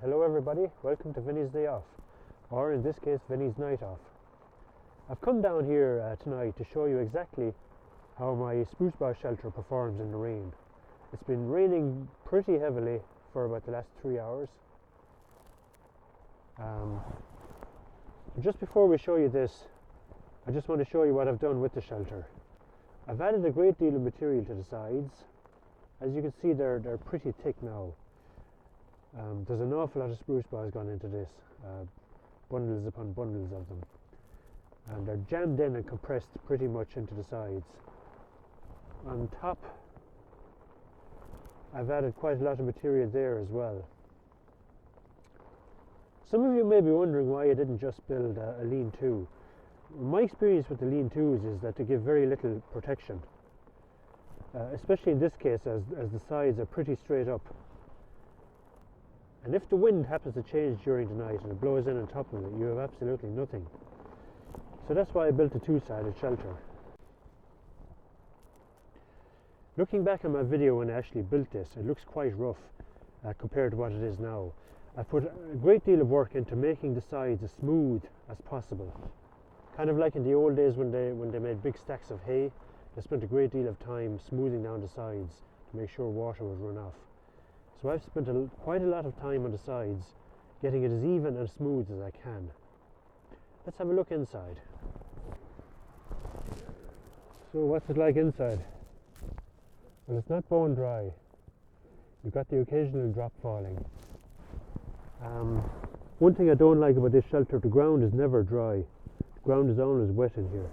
Hello everybody, welcome to Vinnie's Day Off, or in this case Vinnie's Night Off. I've come down here tonight to show you exactly how my spruce bough shelter performs in the rain. It's been raining pretty heavily for about the last 3 hours. Just before we show you this, I just want to show you what I've done with the shelter. I've added a great deal of material to the sides. As you can see, they're pretty thick now. There's an awful lot of spruce boughs gone into this, bundles upon bundles of them, and they're jammed in and compressed pretty much into the sides. On top, I've added quite a lot of material there as well. Some of you may be wondering why I didn't just build a lean-to. My experience with the lean-tos is that they give very little protection, especially in this case as the sides are pretty straight up. And if the wind happens to change during the night and it blows in on top of it, you have absolutely nothing. So that's why I built a two-sided shelter. Looking back on my video when I actually built this, it looks quite rough compared to what it is now. I put a great deal of work into making the sides as smooth as possible. Kind of like in the old days when they made big stacks of hay, they spent a great deal of time smoothing down the sides to make sure water would run off. So I've spent quite a lot of time on the sides getting it as even and smooth as I can. Let's have a look inside. So what's it like inside? Well, it's not bone dry. You've got the occasional drop falling. One thing I don't like about this shelter, the ground is never dry. The ground is always wet in here.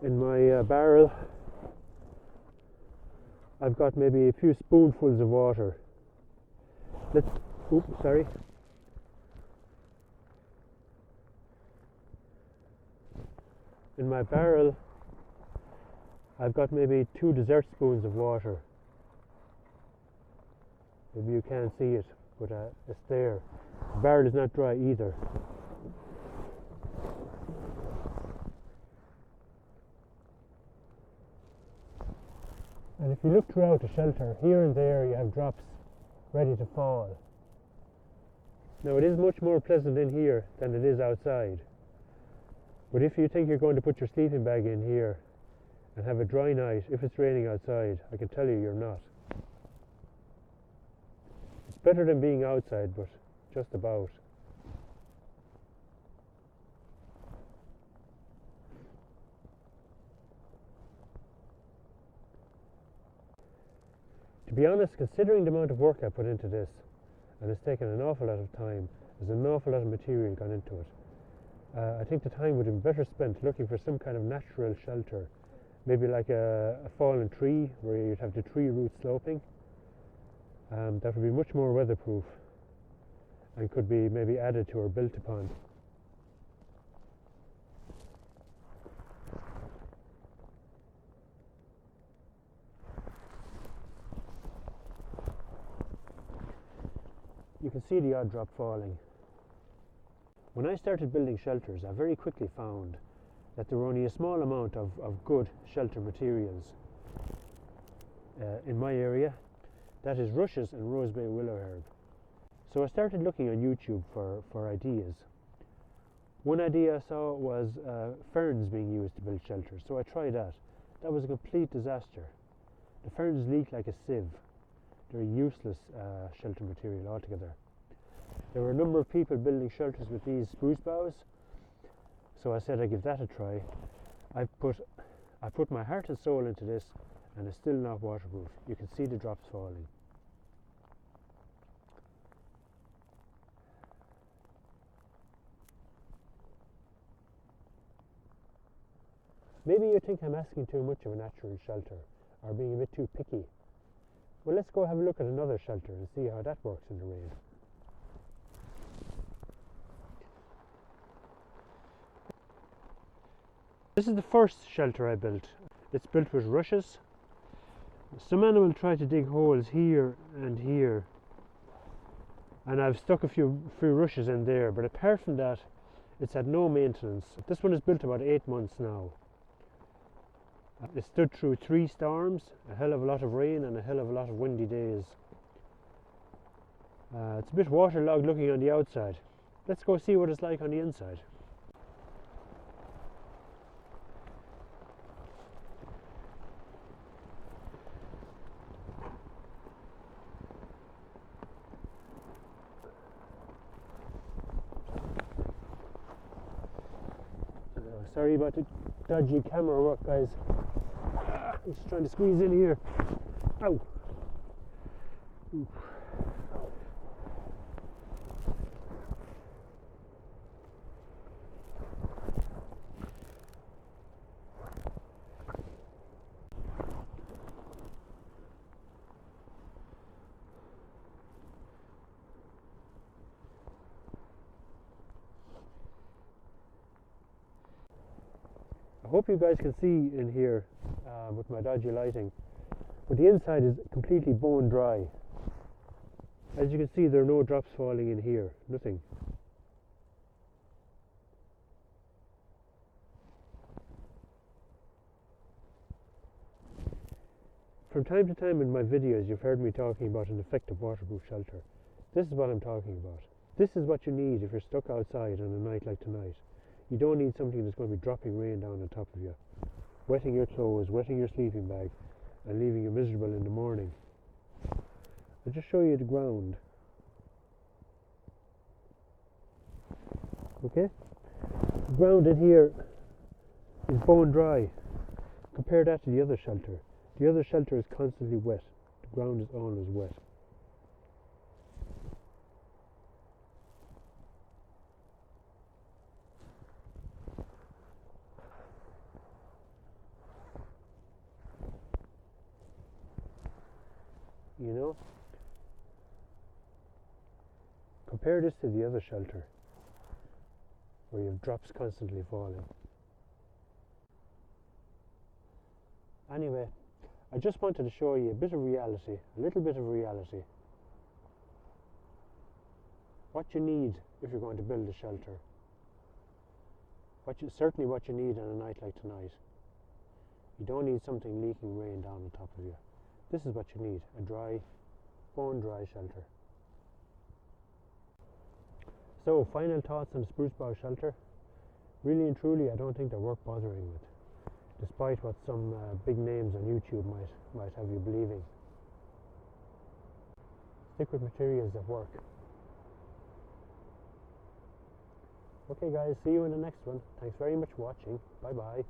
In my barrel, I've got maybe a few spoonfuls of water. In my barrel, I've got maybe 2 dessert spoons of water. Maybe you can't see it, but it's there. The barrel is not dry either. And if you look throughout the shelter, here and there you have drops ready to fall. Now it is much more pleasant in here than it is outside. But if you think you're going to put your sleeping bag in here and have a dry night, if it's raining outside, I can tell you you're not. It's better than being outside, but just about. To be honest, considering the amount of work I put into this, and it's taken an awful lot of time, there's an awful lot of material gone into it. I think the time would have been better spent looking for some kind of natural shelter, maybe like a fallen tree where you'd have the tree roots sloping. That would be much more weatherproof and could be maybe added to or built upon. You can see the odd drop falling. When I started building shelters, I very quickly found that there were only a small amount of good shelter materials in my area. That is rushes and rosebay willow herb. So I started looking on YouTube for ideas. One idea I saw was ferns being used to build shelters, so I tried that. That was a complete disaster. The ferns leak like a sieve. They're useless shelter material altogether. There were a number of people building shelters with these spruce boughs, so I said I'd give that a try. I put my heart and soul into this, and it's still not waterproof. You can see the drops falling. Maybe you think I'm asking too much of a natural shelter, or being a bit too picky. Well, let's go have a look at another shelter and see how that works in the rain. This is the first shelter I built. It's built with rushes. Some animal tried to dig holes here and here, and I've stuck a few rushes in there, but apart from that, it's had no maintenance. This one is built about 8 months now. It stood through 3 storms, a hell of a lot of rain and a hell of a lot of windy days. It's a bit waterlogged looking on the outside. Let's go see what it's like on the inside. Sorry about the dodgy camera work, guys. I'm just trying to squeeze in here. Ow! Ooh. I hope you guys can see in here with my dodgy lighting, but the inside is completely bone dry. As you can see, there are no drops falling in here, nothing. From time to time in my videos you've heard me talking about an effective waterproof shelter. This is what I'm talking about. This is what you need if you're stuck outside on a night like tonight. You don't need something that's going to be dropping rain down on top of you, wetting your clothes, wetting your sleeping bag, and leaving you miserable in the morning. I'll just show you the ground. Okay? The ground in here is bone dry. Compare that to the other shelter. The other shelter is constantly wet. The ground is always wet. You know? Compare this to the other shelter, where you have drops constantly falling. Anyway, I just wanted to show you a bit of reality, a little bit of reality. What you need if you're going to build a shelter. Certainly what you need on a night like tonight. You don't need something leaking rain down on top of you. This is what you need, a dry, bone dry shelter. So, final thoughts on spruce bough shelter. Really and truly, I don't think they're worth bothering with, despite what some big names on YouTube might have you believing. Stick with materials that work. Okay guys, see you in the next one. Thanks very much for watching. Bye bye.